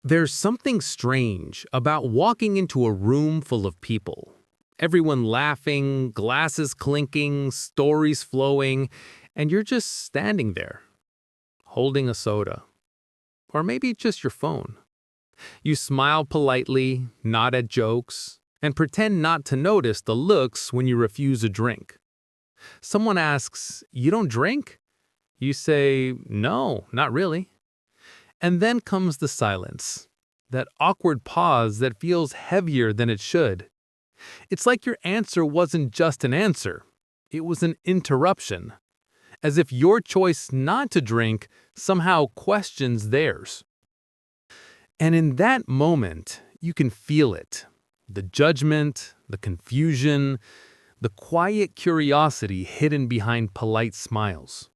There's something strange about walking into a room full of people. Everyone laughing, glasses clinking, stories flowing, and you're just standing there, holding a soda. Or maybe just your phone. You smile politely, nod at jokes, and pretend not to notice the looks when you refuse a drink. Someone asks, "You don't drink?" You say, "No, not really." And then comes the silence. That awkward pause that feels heavier than it should. It's like your answer wasn't just an answer. It was an interruption. As if your choice not to drink somehow questions theirs. And in that moment, you can feel it. The judgment, the confusion, the quiet curiosity hidden behind polite smiles.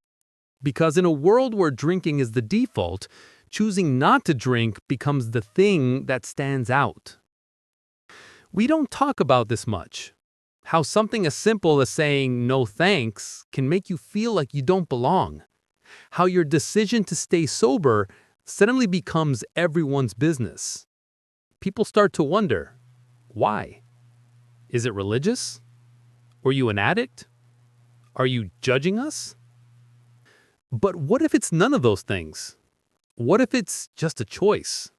Because in a world where drinking is the default, choosing not to drink becomes the thing that stands out. We don't talk about this much. How something as simple as saying no thanks can make you feel like you don't belong. How your decision to stay sober suddenly becomes everyone's business. People start to wonder, why? Is it religious? Were you an addict? Are you judging us? But what if it's none of those things? What if it's just a choice?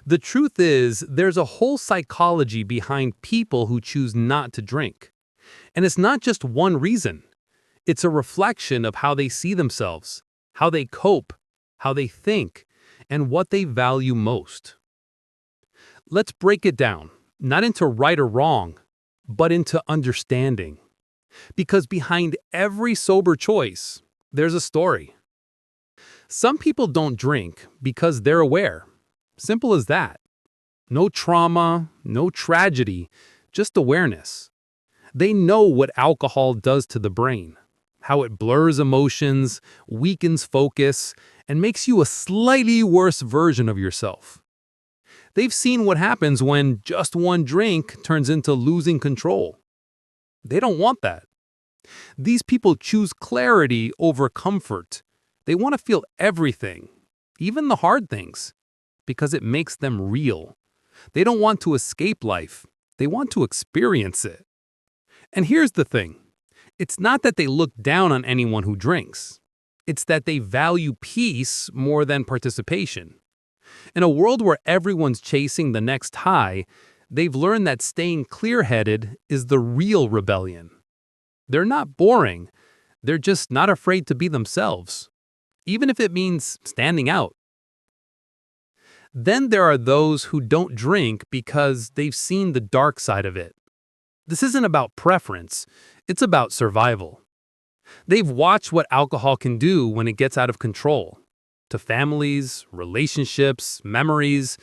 The truth is, there's a whole psychology behind people who choose not to drink. And it's not just one reason. It's a reflection of how they see themselves, how they cope, how they think, and what they value most. Let's break it down, not into right or wrong, but into understanding. Because behind every sober choice, there's a story. Some people don't drink because they're aware. Simple as that. No trauma, no tragedy, just awareness. They know what alcohol does to the brain, how it blurs emotions, weakens focus, and makes you a slightly worse version of yourself. They've seen what happens when just one drink turns into losing control. They don't want that. These people choose clarity over comfort. They want to feel everything, even the hard things, because it makes them real. They don't want to escape life. They want to experience it. And here's the thing. It's not that they look down on anyone who drinks. It's that they value peace more than participation. In a world where everyone's chasing the next high, they've learned that staying clear-headed is the real rebellion. They're not boring. They're just not afraid to be themselves, even if it means standing out. Then there are those who don't drink because they've seen the dark side of it. This isn't about preference, it's about survival. They've watched what alcohol can do when it gets out of control. To families, relationships, memories,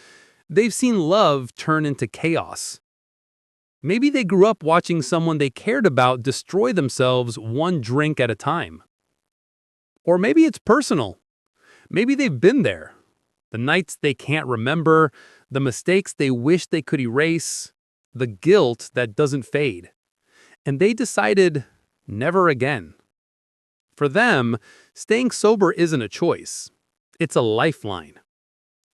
they've seen love turn into chaos. Maybe they grew up watching someone they cared about destroy themselves one drink at a time. Or maybe it's personal. Maybe they've been there. The nights they can't remember, the mistakes they wish they could erase, the guilt that doesn't fade. And they decided never again. For them, staying sober isn't a choice. It's a lifeline.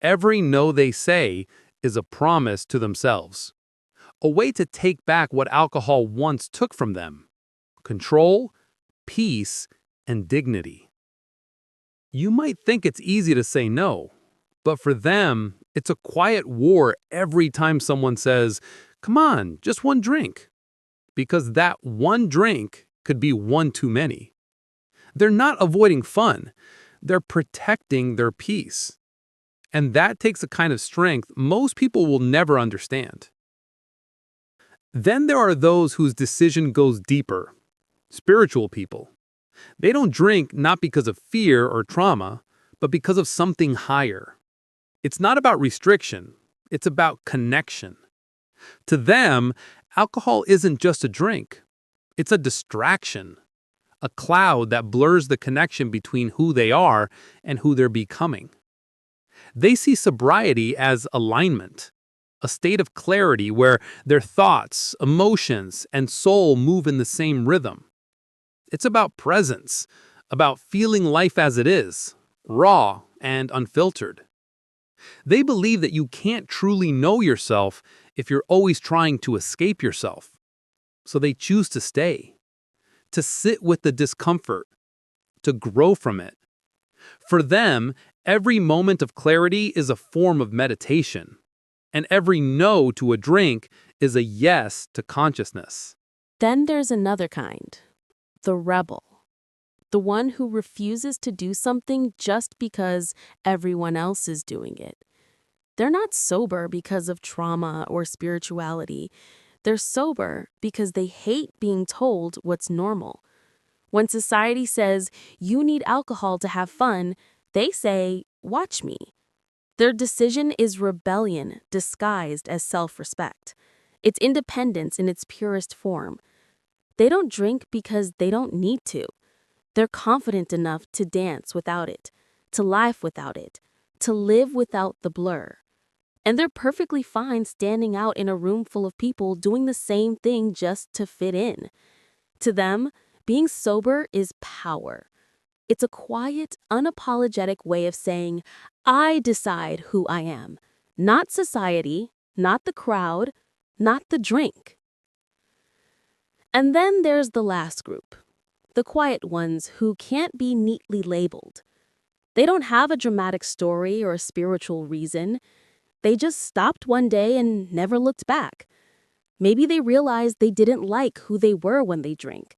Every no they say is a promise to themselves. A way to take back what alcohol once took from them: control, peace, and dignity. You might think it's easy to say no, but for them, it's a quiet war every time someone says, "Come on, just one drink." Because that one drink could be one too many. They're not avoiding fun. They're protecting their peace. And that takes a kind of strength most people will never understand. Then there are those whose decision goes deeper. Spiritual people. They don't drink not because of fear or trauma, but because of something higher. It's not about restriction. It's about connection. To them, alcohol isn't just a drink. It's a distraction. A cloud that blurs the connection between who they are and who they're becoming. They see sobriety as alignment, a state of clarity where their thoughts, emotions, and soul move in the same rhythm. It's about presence, about feeling life as it is, raw and unfiltered. They believe that you can't truly know yourself if you're always trying to escape yourself. So they choose to stay, to sit with the discomfort, to grow from it. For them, every moment of clarity is a form of meditation, and every no to a drink is a yes to consciousness. Then there's another kind, the rebel. The one who refuses to do something just because everyone else is doing it. They're not sober because of trauma or spirituality. They're sober because they hate being told what's normal. When society says, you need alcohol to have fun, they say, watch me. Their decision is rebellion disguised as self-respect. It's independence in its purest form. They don't drink because they don't need to. They're confident enough to dance without it, to laugh without it, to live without the blur. And they're perfectly fine standing out in a room full of people doing the same thing just to fit in. To them, being sober is power. It's a quiet, unapologetic way of saying, I decide who I am. Not society, not the crowd, not the drink. And then there's the last group, the quiet ones who can't be neatly labeled. They don't have a dramatic story or a spiritual reason. They just stopped one day and never looked back. Maybe they realized they didn't like who they were when they drank.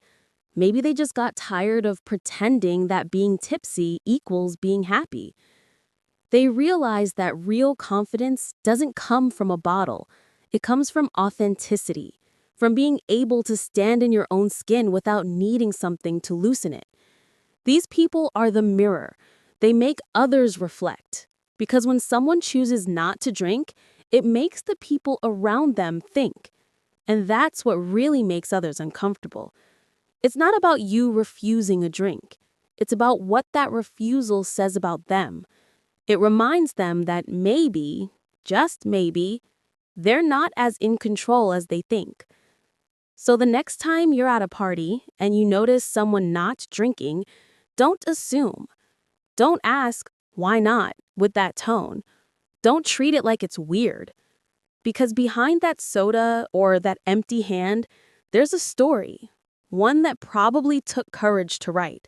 Maybe they just got tired of pretending that being tipsy equals being happy. They realized that real confidence doesn't come from a bottle. It comes from authenticity, from being able to stand in your own skin without needing something to loosen it. These people are the mirror. They make others reflect. Because when someone chooses not to drink, it makes the people around them think. And that's what really makes others uncomfortable. It's not about you refusing a drink. It's about what that refusal says about them. It reminds them that maybe, just maybe, they're not as in control as they think. So the next time you're at a party and you notice someone not drinking, don't assume. Don't ask, why not, with that tone. Don't treat it like it's weird. Because behind that soda or that empty hand, there's a story. One that probably took courage to write.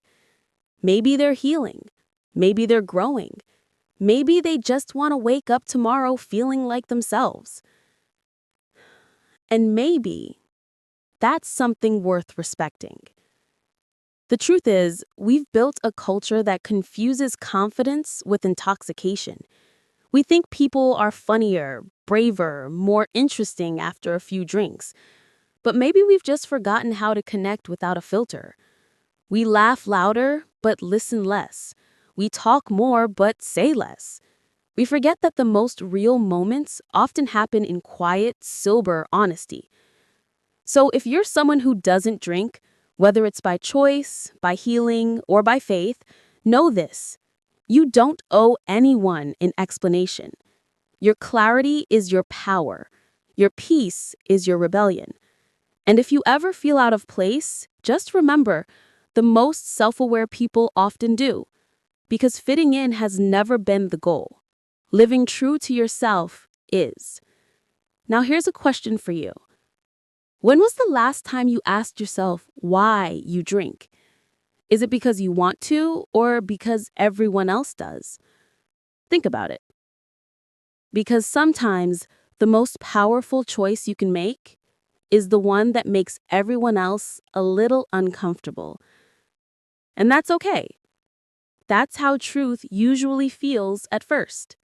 Maybe they're healing. Maybe they're growing. Maybe they just want to wake up tomorrow feeling like themselves. And maybe that's something worth respecting. The truth is, we've built a culture that confuses confidence with intoxication. We think people are funnier, braver, more interesting after a few drinks. But maybe we've just forgotten how to connect without a filter. We laugh louder, but listen less. We talk more, but say less. We forget that the most real moments often happen in quiet, sober honesty. So if you're someone who doesn't drink, whether it's by choice, by healing, or by faith, know this. You don't owe anyone an explanation. Your clarity is your power. Your peace is your rebellion. And if you ever feel out of place, just remember, the most self-aware people often do. Because fitting in has never been the goal. Living true to yourself is. Now here's a question for you. When was the last time you asked yourself why you drink? Is it because you want to or because everyone else does? Think about it. Because sometimes the most powerful choice you can make is the one that makes everyone else a little uncomfortable. And that's okay. That's how truth usually feels at first.